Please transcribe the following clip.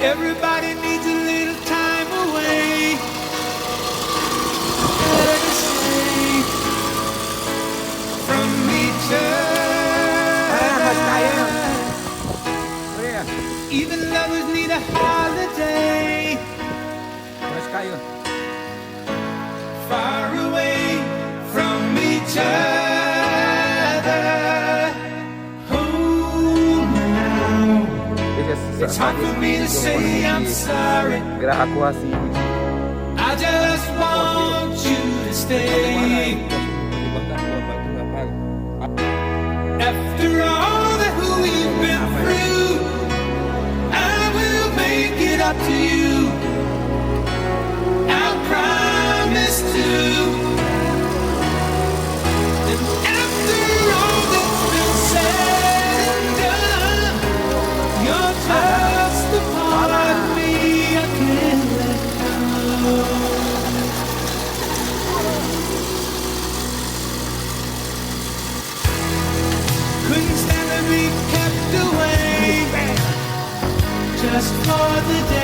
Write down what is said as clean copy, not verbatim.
Everybody needs a little time away. Better to stay from each other. Even lovers need a holiday. Far away from each other. Hold me now. It's hard for me to say I'm sorry. I just want you to stay. After all that we've been through, I will make it up to you. I promise to. And after all that's been said and done, you're just the part of me I can't let go. Couldn't stand to be kept away just for the day.